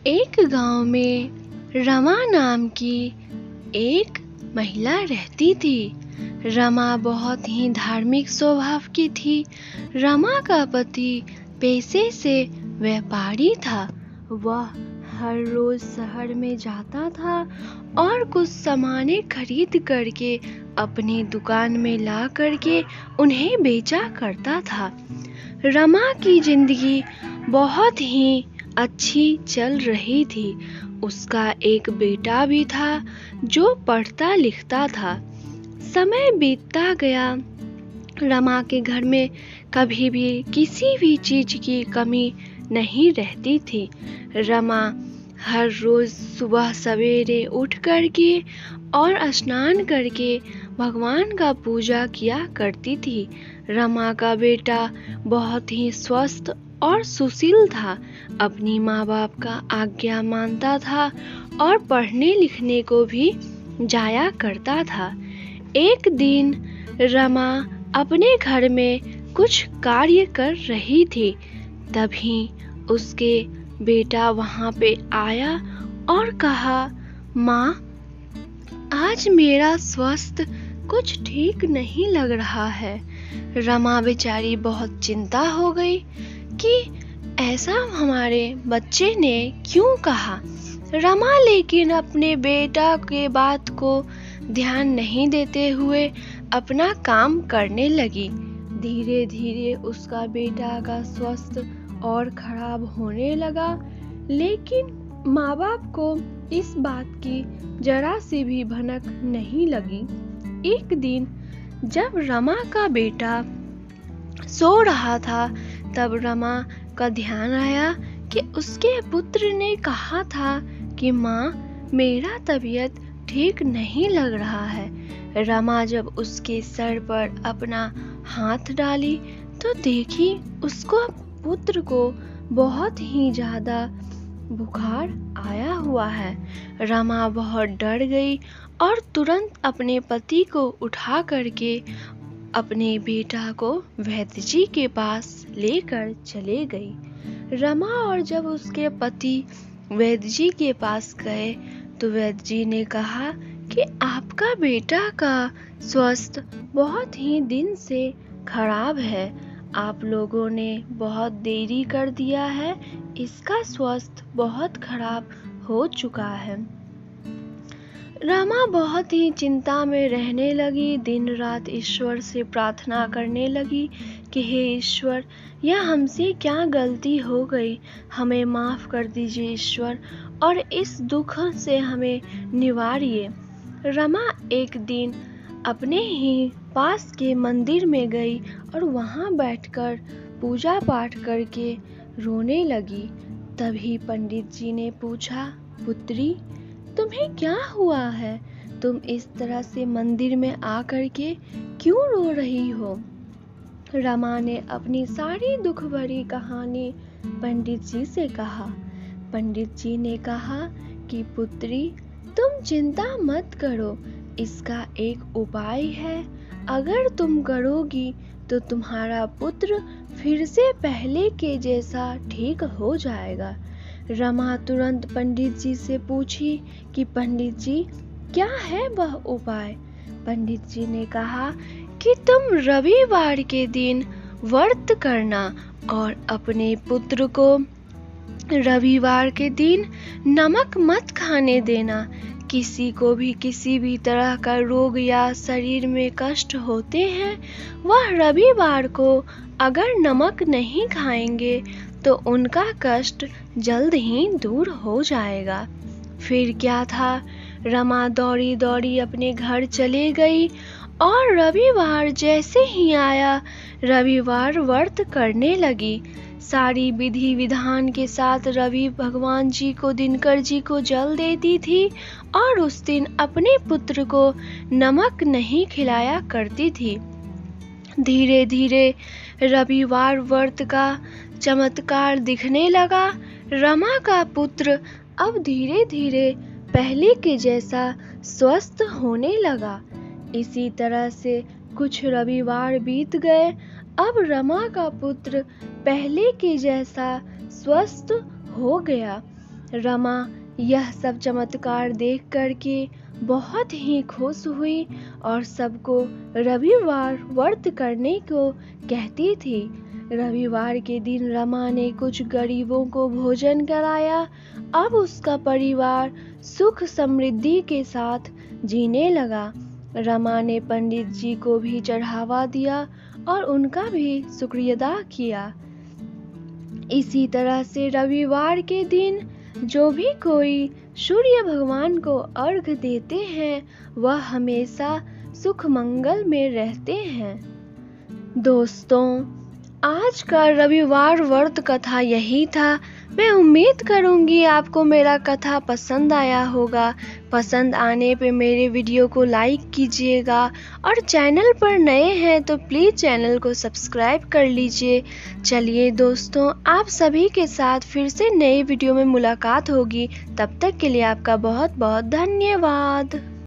एक गांव में रमा नाम की एक महिला रहती थी। रमा बहुत ही धार्मिक स्वभाव की थी। रमा का पति पेशे से व्यापारी था। वह हर रोज शहर में जाता था और कुछ सामानें खरीद करके अपनी दुकान में ला करके उन्हें बेचा करता था। रमा की जिंदगी बहुत ही अच्छी चल रही थी। उसका एक बेटा भी था जो पढ़ता लिखता था। समय बीतता गया। रमा के घर में कभी भी किसी भी चीज की कमी नहीं रहती थी। रमा हर रोज सुबह सवेरे उठ करके और स्नान करके भगवान का पूजा किया करती थी। रमा का बेटा बहुत ही स्वस्थ और सुशील था। अपनी माँ बाप का आज्ञा मानता था और पढ़ने लिखने को भी जाया करता था। एक दिन रमा अपने घर में कुछ कार्य कर रही थी। तभी उसके बेटा वहां पे आया और कहा, माँ, आज मेरा स्वास्थ्य कुछ ठीक नहीं लग रहा है। रमा बेचारी बहुत चिंता हो गई कि ऐसा हमारे बच्चे ने क्यों कहा। रमा लेकिन अपने बेटा के बात को ध्यान नहीं देते हुए अपना काम करने लगी। धीरे धीरे उसका बेटा का स्वास्थ्य और खराब होने लगा, लेकिन माँ बाप को इस बात की जरा सी भी भनक नहीं लगी। एक दिन जब रमा का बेटा सो रहा था, तब रमा का ध्यान आया कि उसके पुत्र ने कहा था कि माँ, मेरा तबीयत ठीक नहीं लग रहा है। रमा जब उसके सर पर अपना हाथ डाली तो देखी उसको पुत्र को बहुत ही ज्यादा बुखार आया हुआ है। रमा बहुत डर गई और तुरंत अपने पति को उठा करके अपने बेटा को वैद्य जी के पास लेकर चले गई। रमा और जब उसके पति वैद्य जी के पास गए तो वैद्य जी ने कहा कि आपका बेटा का स्वास्थ्य बहुत ही दिन से खराब है। आप लोगों ने बहुत देरी कर दिया है। इसका स्वास्थ्य बहुत खराब हो चुका है। रमा बहुत ही चिंता में रहने लगी। दिन रात ईश्वर से प्रार्थना करने लगी कि हे ईश्वर, यह हमसे क्या गलती हो गई, हमें माफ कर दीजिए ईश्वर, और इस दुख से हमें निवारिए। रमा एक दिन अपने ही पास के मंदिर में गई और वहां बैठकर पूजा पाठ करके रोने लगी। तभी पंडित जी ने पूछा, पुत्री, तुम्हें क्या हुआ है? तुम इस तरह से मंदिर में आकर के क्यों रो रही हो? रमा ने अपनी सारी दुख भरी कहानी पंडित जी से कहा। पंडित जी ने कहा कि पुत्री, तुम चिंता मत करो, इसका एक उपाय है। अगर तुम करोगी तो तुम्हारा पुत्र फिर से पहले के जैसा ठीक हो जाएगा। रमा तुरंत पंडित जी से पूछी कि पंडित जी, क्या है वह उपाय? पंडित जी ने कहा कि तुम रविवार के दिन व्रत करना और अपने पुत्र को रविवार के दिन नमक मत खाने देना। किसी को भी किसी भी तरह का रोग या शरीर में कष्ट होते हैं, वह रविवार को अगर नमक नहीं खाएंगे तो उनका कष्ट जल्द ही दूर हो जाएगा। फिर क्या था, रमा दौड़ी दौड़ी अपने घर चले गई और रविवार जैसे ही आया, रविवार व्रत करने लगी। सारी विधि विधान के साथ रवि भगवान जी को, दिनकर जी को जल देती थी और उस दिन अपने पुत्र को नमक नहीं खिलाया करती थी। धीरे धीरे रविवार व्रत का चमत्कार दिखने लगा। रमा का पुत्र अब धीरे धीरे पहले के जैसा स्वस्थ होने लगा। इसी तरह से कुछ रविवार बीत गए। अब रमा का पुत्र पहले के जैसा स्वस्थ हो गया। रमा यह सब चमत्कार देख करके बहुत ही खुश हुई और सबको रविवार व्रत करने को कहती थी। रविवार के दिन रमा ने कुछ गरीबों को भोजन कराया। अब उसका परिवार सुख समृद्धि के साथ जीने लगा। रमा ने पंडित जी को भी चढ़ावा दिया और उनका भी शुक्रिया अदा किया। इसी तरह से रविवार के दिन जो भी कोई सूर्य भगवान को अर्घ देते हैं वह हमेशा सुख मंगल में रहते हैं। दोस्तों, आज का रविवार व्रत कथा यही था। मैं उम्मीद करूंगी आपको मेरा कथा पसंद आया होगा। पसंद आने पे मेरे वीडियो को लाइक कीजिएगा और चैनल पर नए हैं तो प्लीज़ चैनल को सब्सक्राइब कर लीजिए। चलिए दोस्तों, आप सभी के साथ फिर से नए वीडियो में मुलाकात होगी। तब तक के लिए आपका बहुत बहुत धन्यवाद।